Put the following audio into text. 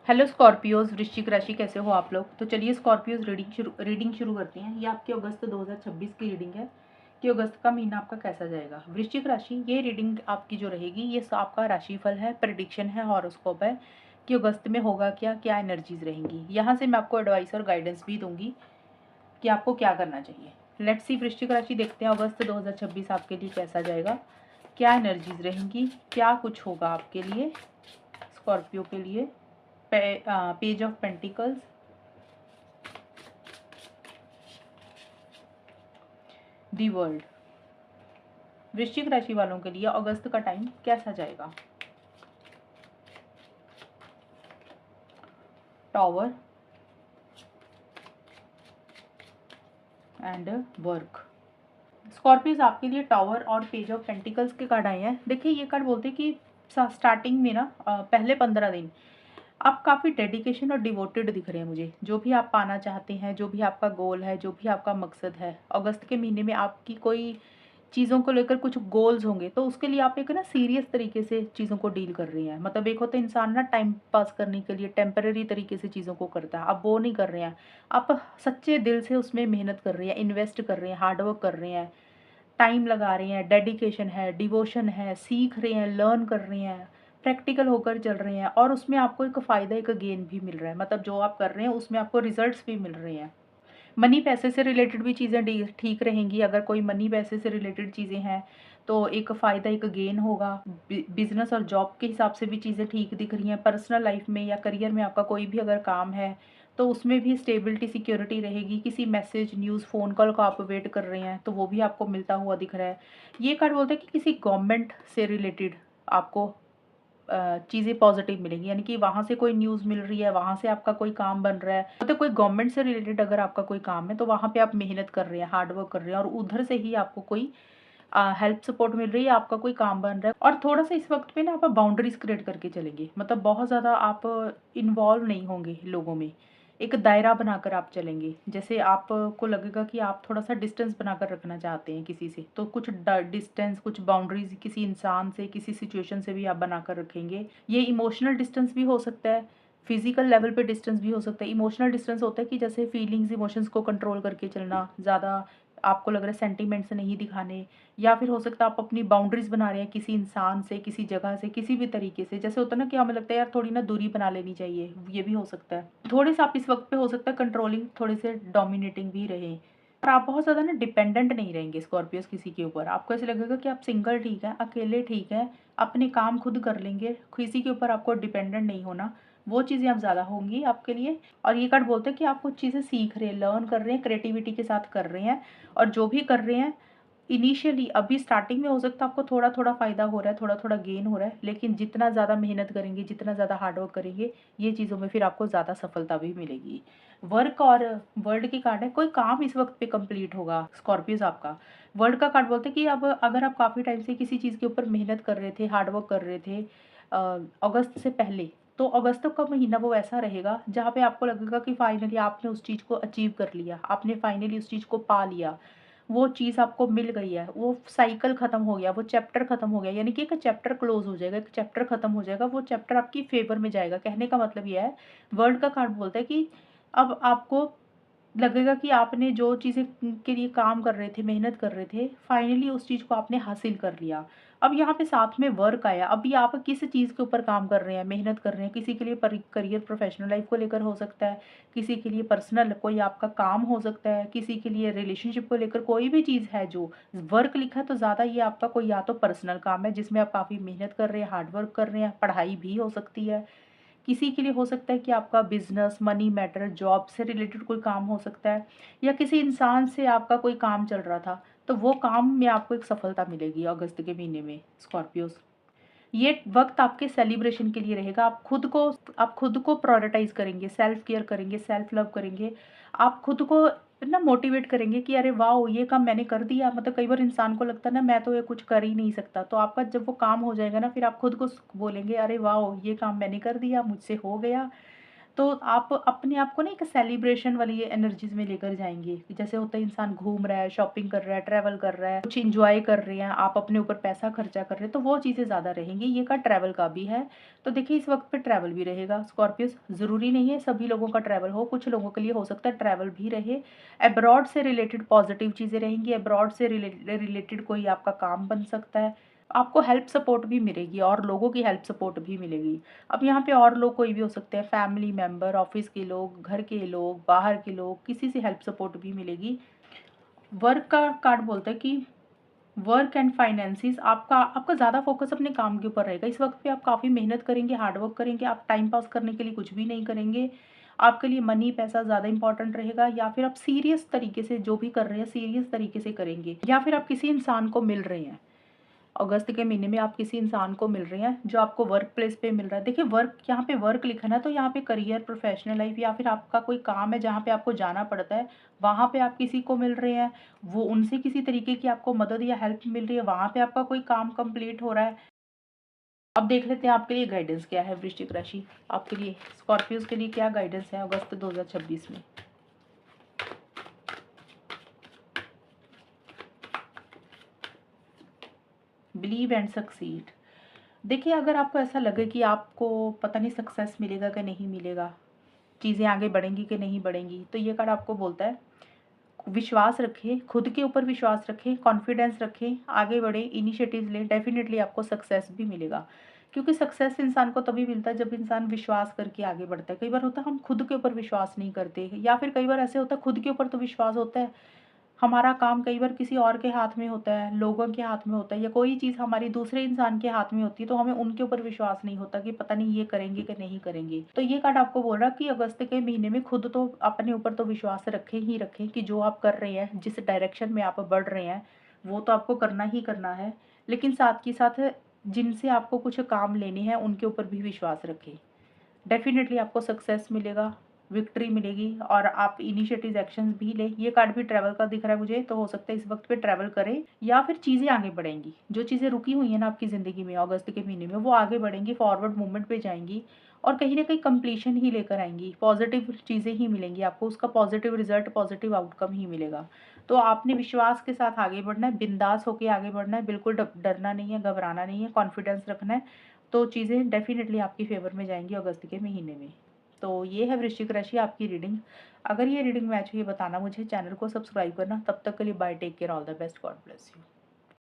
Hello Scorpios, वृश्चिक राशि कैसे हो आप लोग। तो चलिए स्कॉर्पियोज रीडिंग शुरू करते हैं। ये आपके अगस्त 2026 की रीडिंग है कि अगस्त का महीना आपका कैसा जाएगा। वृश्चिक राशि, ये रीडिंग आपकी जो रहेगी ये आपका राशिफल है, प्रेडिक्शन है, हॉरोस्कोप है कि अगस्त में होगा क्या क्या एनर्जीज रहेंगी। यहाँ से मैं आपको एडवाइस और गाइडेंस भी दूंगी कि आपको क्या करना चाहिए। लेट्स सी, वृश्चिक राशि देखते हैं अगस्त 2026 आपके लिए कैसा जाएगा, क्या एनर्जीज रहेंगी, क्या कुछ होगा आपके लिए स्कॉर्पियो के लिए। Page of pentacles, the world. वृश्चिक राशि वालों के लिए अगस्त का टाइम कैसा जाएगा। Tower and work. स्कॉर्पियोस आपके लिए टॉवर और पेज ऑफ पेंटिकल्स के कार्ड आए हैं। देखिए ये कार्ड बोलते हैं कि स्टार्टिंग में ना पहले 15 दिन आप काफ़ी डेडिकेशन और डिवोटेड दिख रहे हैं मुझे। जो भी आप पाना चाहते हैं, जो भी आपका गोल है, जो भी आपका मकसद है, अगस्त के महीने में आपकी कोई चीज़ों को लेकर कुछ गोल्स होंगे तो उसके लिए आप एक ना सीरियस तरीके से चीज़ों को डील कर रही हैं। मतलब एक होता है इंसान ना टाइम पास करने के लिए टेम्पररी तरीके से चीज़ों को करता है, आप वो नहीं कर रहे हैं। आप सच्चे दिल से उसमें मेहनत कर रहे हैं, इन्वेस्ट कर रहे हैं, हार्डवर्क कर रहे हैं, टाइम लगा रहे हैं, डेडिकेशन है, डिवोशन है, सीख रहे हैं, लर्न कर रहे हैं, प्रैक्टिकल होकर चल रहे हैं और उसमें आपको एक फ़ायदा, एक गेन भी मिल रहा है। मतलब जो आप कर रहे हैं उसमें आपको रिजल्ट्स भी मिल रहे हैं। मनी पैसे से रिलेटेड भी चीज़ें ठीक रहेंगी। अगर कोई मनी पैसे से रिलेटेड चीज़ें हैं तो एक फ़ायदा, एक गेन होगा। बिजनेस और जॉब के हिसाब से भी चीज़ें ठीक दिख रही हैं। पर्सनल लाइफ में या करियर में आपका कोई भी अगर काम है तो उसमें भी स्टेबिलिटी, सिक्योरिटी रहेगी। किसी मैसेज, न्यूज़, फ़ोन कॉल का आप वेट कर रहे हैं तो वो भी आपको मिलता हुआ दिख रहा है। ये कार्ड बोलता है कि किसी गवर्नमेंट से रिलेटेड आपको चीज़ें पॉजिटिव मिलेंगी, यानी कि वहाँ से कोई न्यूज़ मिल रही है, वहाँ से आपका कोई काम बन रहा है। मतलब कोई गवर्नमेंट से रिलेटेड अगर आपका कोई काम है तो वहाँ पे आप मेहनत कर रहे हैं, हार्ड वर्क कर रहे हैं और उधर से ही आपको कोई हेल्प सपोर्ट मिल रही है, आपका कोई काम बन रहा है। और थोड़ा-सा इस वक़्त पे ना आप बाउंड्रीज़ क्रिएट करके चलेंगे। मतलब बहुत ज़्यादा आप इन्वॉल्व नहीं होंगे लोगों में। एक दायरा बनाकर आप चलेंगे। जैसे आपको लगेगा कि आप थोड़ा-सा डिस्टेंस बनाकर रखना चाहते हैं किसी से, तो कुछ डिस्टेंस, कुछ बाउंड्रीज़ किसी इंसान से, किसी सिचुएशन से भी आप बनाकर रखेंगे। ये इमोशनल डिस्टेंस भी हो सकता है, फिज़िकल लेवल पे डिस्टेंस भी हो सकता है। इमोशनल डिस्टेंस होता है कि जैसे फीलिंग्स, इमोशंस को कंट्रोल करके चलना, ज़्यादा आपको लग रहा है सेंटिमेंट्स नहीं दिखाने, या फिर हो सकता है आप अपनी बाउंड्रीज़ बना रहे हैं किसी इंसान से, किसी जगह से, किसी भी तरीके से। जैसे होता है ना कि हमें लगता है यार थोड़ी ना दूरी बना लेनी चाहिए, ये भी हो सकता है। थोड़े से आप इस वक़्त पे हो सकता है कंट्रोलिंग, थोड़े से डोमिनेटिंग भी रहें। और आप बहुत ज़्यादा ना डिपेंडेंट नहीं रहेंगे स्कॉर्पियोज़ किसी के ऊपर। आपको ऐसे लगेगा कि आप सिंगल ठीक है, अकेले ठीक है, अपने काम खुद कर लेंगे, किसी के ऊपर आपको डिपेंडेंट नहीं होना। वो चीज़ें अब ज़्यादा होंगी आपके लिए। और ये कार्ड बोलते हैं कि आप कुछ चीज़ें सीख रहे हैं, लर्न कर रहे हैं, क्रिएटिविटी के साथ कर रहे हैं और जो भी कर रहे हैं इनिशियली अभी स्टार्टिंग में हो सकता है आपको थोड़ा-थोड़ा फ़ायदा हो रहा है, थोड़ा-थोड़ा गेन हो रहा है, लेकिन जितना ज़्यादा मेहनत करेंगे, जितना ज़्यादा हार्ड वर्क करेंगे, ये चीज़ों में फिर आपको ज़्यादा सफलता भी मिलेगी। वर्क और वर्ल्ड की कार्ड है, कोई काम इस वक़्त पे कंप्लीट होगा स्कॉर्पियोज़ आपका। वर्ल्ड का कार्ड बोलते हैं कि अब अगर आप काफ़ी टाइम से किसी चीज़ के ऊपर मेहनत कर रहे थे, हार्ड वर्क कर रहे थे अगस्त से पहले, तो अगस्त का महीना वो ऐसा रहेगा जहाँ पे आपको लगेगा कि फाइनली आपने उस चीज़ को अचीव कर लिया, आपने फाइनली उस चीज़ को पा लिया। वो चीज़ आपको मिल गई है, वो साइकिल ख़त्म हो गया, वो चैप्टर ख़त्म हो गया, यानी कि एक चैप्टर क्लोज़ हो जाएगा, एक चैप्टर ख़त्म हो जाएगा, वो चैप्टर आपकी फ़ेवर में जाएगा। कहने का मतलब ये है, वर्ल्ड का कार्ड बोलता है कि अब आपको लगेगा कि आपने जो चीज़ें के लिए काम कर रहे थे, मेहनत कर रहे थे, फाइनली उस चीज़ को आपने हासिल कर लिया। अब यहाँ पे साथ में वर्क आया, अभी आप किस चीज़ के ऊपर काम कर रहे हैं, मेहनत कर रहे हैं, किसी के लिए करियर, प्रोफ़ेशनल लाइफ़ को लेकर हो सकता है, किसी के लिए पर्सनल कोई आपका काम हो सकता है, किसी के लिए रिलेशनशिप को लेकर कोई भी चीज़ है जो वर्क लिखा है तो ज़्यादा ये आपका कोई या तो पर्सनल काम है जिसमें आप काफ़ी मेहनत कर रहे हैं, हार्ड वर्क कर रहे हैं, पढ़ाई भी हो सकती है। किसी के लिए हो सकता है कि आपका बिज़नेस, मनी मैटर, जॉब से रिलेटेड कोई काम हो सकता है या किसी इंसान से आपका कोई काम चल रहा था, तो वो काम में आपको एक सफलता मिलेगी अगस्त के महीने में स्कॉर्पियोज़। ये वक़्त आपके सेलिब्रेशन के लिए रहेगा। आप खुद को प्रायोरिटाइज़ करेंगे, सेल्फ केयर करेंगे, सेल्फ लव करेंगे। आप खुद को ना मोटिवेट करेंगे कि अरे वाओ! ये काम मैंने कर दिया। मतलब कई बार इंसान को लगता है ना मैं तो ये कुछ कर ही नहीं सकता। तो आपका जब वो काम हो जाएगा ना फिर आप खुद को बोलेंगे अरे वाओ! ये काम मैंने कर दिया, मुझसे हो गया। तो आप अपने आप को ना एक सेलिब्रेशन वाली एनर्जीज़ में लेकर जाएँगे, कि जैसे होता है इंसान घूम रहा है, शॉपिंग कर रहा है, ट्रैवल कर रहा है, कुछ एन्जॉय कर रहे हैं, आप अपने ऊपर पैसा खर्चा कर रहे हैं, तो वो चीज़ें ज़्यादा रहेंगी। ये कार्ड ट्रैवल का भी है, तो देखिए इस वक़्त पे ट्रैवल भी रहेगा स्कॉर्पियोज़, ज़रूरी नहीं है सभी लोगों का ट्रैवल हो, कुछ लोगों के लिए हो सकता है ट्रैवल भी रहे। अब्रॉड से रिलेटेड पॉज़िटिव चीज़ें रहेंगी, अब्रॉड से रिलेटेड कोई आपका काम बन सकता है। आपको हेल्प सपोर्ट भी मिलेगी और लोगों की हेल्प सपोर्ट भी मिलेगी। अब यहाँ पे और लोग कोई भी हो सकते हैं, फैमिली मेंबर, ऑफिस के लोग, घर के लोग, बाहर के लोग, किसी से हेल्प सपोर्ट भी मिलेगी। वर्क का कार्ड बोलता है कि वर्क एंड फाइनेंसिस आपका आपका ज़्यादा फोकस अपने काम के ऊपर रहेगा। इस वक्त पे आप काफ़ी मेहनत करेंगे, हार्ड वर्क करेंगे, आप टाइम पास करने के लिए कुछ भी नहीं करेंगे। आपके लिए मनी पैसा ज़्यादा इंपॉर्टेंट रहेगा, या फिर आप सीरियस तरीके से जो भी कर रहे हैं सीरियस तरीके से करेंगे, या फिर आप किसी इंसान को मिल रहे हैं। अगस्त के महीने में आप किसी इंसान को मिल रहे हैं जो आपको वर्क प्लेस पे मिल रहा है। देखिए वर्क, यहाँ पे वर्क लिखा है ना, तो यहाँ पे करियर, प्रोफेशनल लाइफ, या फिर आपका कोई काम है जहाँ पे आपको जाना पड़ता है, वहाँ पे आप किसी को मिल रहे हैं, वो उनसे किसी तरीके की आपको मदद या हेल्प मिल रही है, वहाँ पे आपका कोई काम कंप्लीट हो रहा है। अब देख लेते हैं आपके लिए गाइडेंस क्या है वृश्चिक राशि, आपके लिए स्कॉर्पियोज के लिए क्या गाइडेंस है अगस्त 2026 में। Believe and succeed. देखिए अगर आपको ऐसा लगे कि आपको पता नहीं सक्सेस मिलेगा कि नहीं मिलेगा, चीज़ें आगे बढ़ेंगी कि नहीं बढ़ेंगी, तो ये कार्ड आपको बोलता है विश्वास रखें, खुद के ऊपर विश्वास रखें, कॉन्फिडेंस रखें, आगे बढ़ें, इनिशिएटिव्स लें, डेफिनिटली आपको सक्सेस भी मिलेगा। क्योंकि सक्सेस इंसान को तभी मिलता है जब इंसान विश्वास करके आगे बढ़ता है। कई बार होता है हम खुद के ऊपर विश्वास नहीं करते, या फिर कई बार ऐसे होता है खुद के ऊपर तो विश्वास होता है, हमारा काम कई बार किसी और के हाथ में होता है, लोगों के हाथ में होता है, या कोई चीज़ हमारी दूसरे इंसान के हाथ में होती है, तो हमें उनके ऊपर विश्वास नहीं होता कि पता नहीं ये करेंगे कि नहीं करेंगे। तो ये कार्ड आपको बोल रहा है कि अगस्त के महीने में खुद तो अपने ऊपर तो विश्वास रखें ही रखें कि जो आप कर रहे हैं, जिस डायरेक्शन में आप बढ़ रहे हैं, वो तो आपको करना ही करना है। लेकिन साथ के साथ जिनसे आपको कुछ काम लेने हैं, उनके ऊपर भी विश्वास रखें। डेफ़िनेटली आपको सक्सेस मिलेगा, विक्ट्री मिलेगी, और आप इनिशिएटिव एक्शंस भी लें। ये कार्ड भी ट्रैवल का दिख रहा है मुझे, तो हो सकता है इस वक़्त पे ट्रैवल करें, या फिर चीज़ें आगे बढ़ेंगी। जो चीज़ें रुकी हुई हैं ना आपकी ज़िंदगी में अगस्त के महीने में, वो आगे बढ़ेंगी, फॉरवर्ड मूवमेंट पे जाएँगी, और कहीं न कहीं कंप्लीशन ही लेकर आएँगी। पॉज़िटिव चीज़ें ही मिलेंगी आपको, उसका पॉज़िटिव रिज़ल्ट, पॉज़िटिव आउटकम ही मिलेगा। तो आपने विश्वास के साथ आगे बढ़ना है, बिंदास होके आगे बढ़ना है, बिल्कुल डरना नहीं है, घबराना नहीं है, कॉन्फिडेंस रखना है। तो चीज़ें डेफ़िनेटली आपकी फ़ेवर में जाएँगी अगस्त के महीने में। तो ये है वृश्चिक राशि आपकी रीडिंग। अगर ये रीडिंग मैच हुई है बताना मुझे, चैनल को सब्सक्राइब करना। तब तक के लिए bye, take care, all the best, God bless you.